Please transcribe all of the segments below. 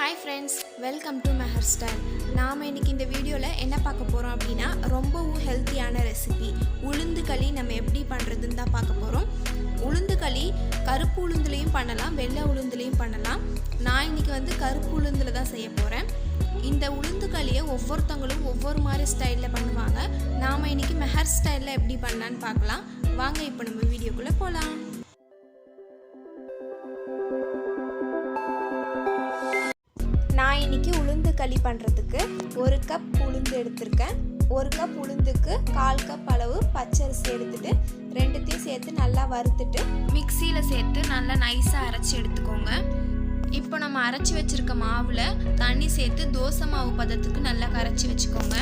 Hi friends, welcome to Mehar style. நாம இன்னைக்கு இந்த வீடியோல என்ன பார்க்க போறோம் அப்படினா ரொம்பவும் ஹெல்தியான ரெசிபி உளுந்து களி நம்ம எப்படி பண்றதுன்னு தான் பார்க்க போறோம். உளுந்து களி கருப்பு உளுந்துலயும் பண்ணலாம், வெள்ளை உளுந்துலயும் பண்ணலாம். நான் இன்னைக்கு கருப்பு உளுந்துல தான் செய்ய போறேன். இந்த உளுந்து களியை ஒவ்வொருத்தங்களும் ஒவ்வொரு மாதிரி ஸ்டைல்ல பண்ணுவாங்க. நாம இன்னைக்கு மெஹர் ஸ்டைல்ல எப்படி பண்ணலாம்னு பார்க்கலாம். வாங்க இப்போ நம்ம வீடியோக்குள்ள போலாம். நான் இன்னைக்கு உளுந்து களி பண்ணுறதுக்கு 1 கப் உளுந்து எடுத்திருக்கேன். 1 கப் உளுந்துக்கு 1/4 கப் அளவு பச்சரிசி எடுத்துட்டு ரெண்டுத்தையும் சேர்த்து நல்லா வறுத்துட்டு மிக்சியில் சேர்த்து நல்லா நைஸாக அரைச்சி எடுத்துக்கோங்க. இப்போ நம்ம அரைச்சி வச்சிருக்க மாவில் தண்ணி சேர்த்து தோசை மாவு பதத்துக்கு நல்லா கரைச்சி வச்சுக்கோங்க.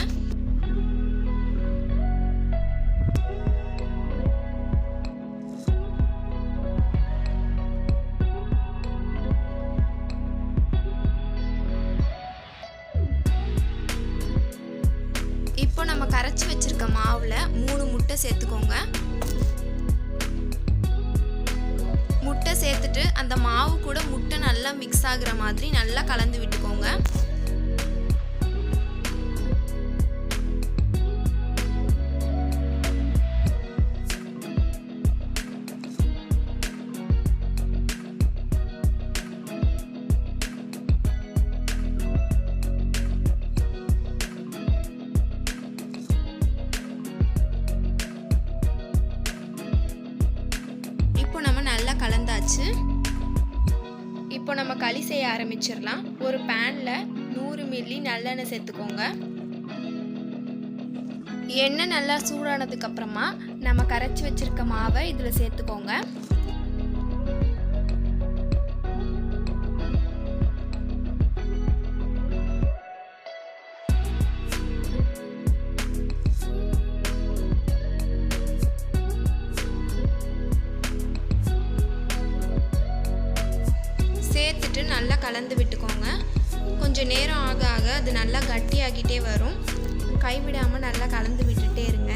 இப்போ நம்ம கரைச்சி வச்சிருக்க மாவுல 3 முட்டை சேர்த்துக்கோங்க. முட்டை சேர்த்துட்டு அந்த மாவு கூட முட்டை நல்லா மிக்ஸ் ஆகுற மாதிரி நல்லா கலந்து விட்டுக்கோங்க. இப்போ நம்ம நல்லா கலந்தாச்சு. இப்போ நம்ம களி செய்ய ஆரம்பிச்சிடலாம். ஒரு பேன்ல 100 மில்லி நல்லெண்ணெய் சேர்த்துக்கோங்க. எண்ணெய் நல்லா சூடானதுக்கு அப்புறமா நம்ம கரைச்சி வச்சிருக்க மாவை இதுல சேர்த்துக்கோங்க. சேர்த்துட்டு நல்லா கலந்து விட்டுக்கோங்க. கொஞ்சம் நேரம் ஆக ஆக அது நல்லா கட்டியாகிட்டே வரும். கைவிடாமல் நல்லா கலந்து விட்டுட்டே இருங்க.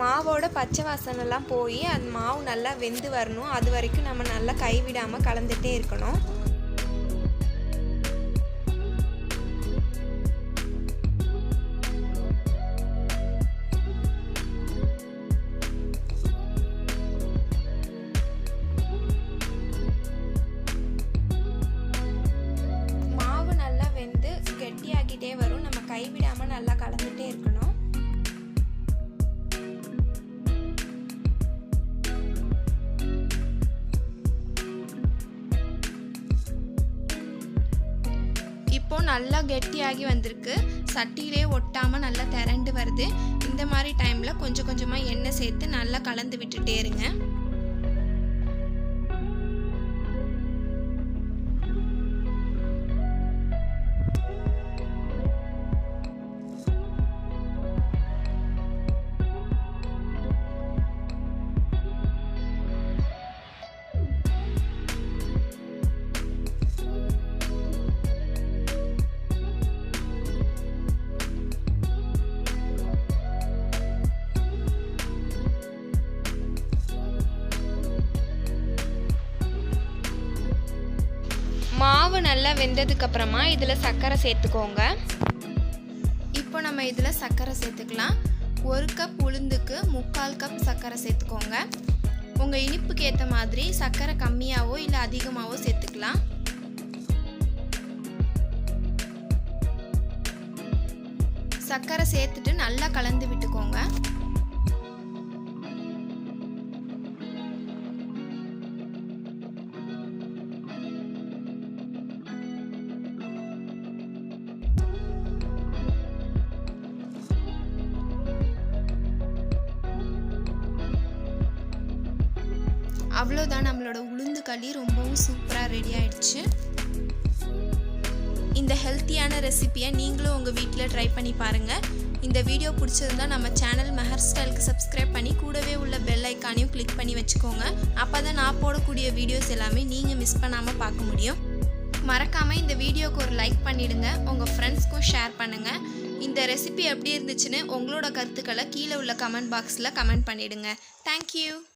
மாவோட பச்சை வாசனைலாம் போய் அந்த மாவு நல்லா வெந்து வரணும். அது வரைக்கும் நம்ம நல்லா கைவிடாமல் கலந்துட்டே இருக்கணும். கெட்டியாகிட்டே வரும். நம்ம கைவிடாம நல்லா கலந்துட்டே இருக்கணும். இப்போ நல்லா கெட்டியாகி வந்திருக்கு. சட்டியிலே ஒட்டாம நல்லா திரண்டு வருது. இந்த மாதிரி டைம்ல கொஞ்சம் கொஞ்சமா எண்ணெய் சேர்த்து நல்லா கலந்து விட்டுட்டே இருங்க. மாவு நல்லா வெந்ததுக்கு அப்புறமா இதில் சர்க்கரை சேர்த்துக்கோங்க. இப்போ நம்ம இதில் சர்க்கரை சேர்த்துக்கலாம். 1 கப் உளுந்துக்கு 3/4 கப் சர்க்கரை சேர்த்துக்கோங்க. உங்கள் இனிப்புக்கு ஏற்ற மாதிரி சர்க்கரை கம்மியாவோ இல்லை அதிகமாகவோ சேர்த்துக்கலாம். சர்க்கரை சேர்த்துட்டு நல்லா கலந்து விட்டுக்கோங்க. அவ்வளோதான், நம்மளோட உளுந்து களி ரொம்பவும் சூப்பராக ரெடி ஆயிடுச்சு. இந்த ஹெல்த்தியான ரெசிபியை நீங்களும் உங்கள் வீட்டில் ட்ரை பண்ணி பாருங்கள். இந்த வீடியோ பிடிச்சிருந்தா நம்ம சேனல் மெஹர் ஸ்டைலுக்கு சப்ஸ்கிரைப் பண்ணி கூடவே உள்ள பெல் ஐக்கானையும் கிளிக் பண்ணி வச்சுக்கோங்க. அப்போ தான் நான் போடக்கூடிய வீடியோஸ் எல்லாமே நீங்கள் மிஸ் பண்ணாமல் பார்க்க முடியும். மறக்காமல் இந்த வீடியோக்கு ஒரு லைக் பண்ணிவிடுங்க. உங்கள் ஃப்ரெண்ட்ஸ்க்கும் ஷேர் பண்ணுங்கள். இந்த ரெசிபி எப்படி இருந்துச்சுன்னு உங்களோட கருத்துக்களை கீழே உள்ள கமெண்ட் பாக்ஸில் கமெண்ட் பண்ணிவிடுங்க. தேங்க்யூ.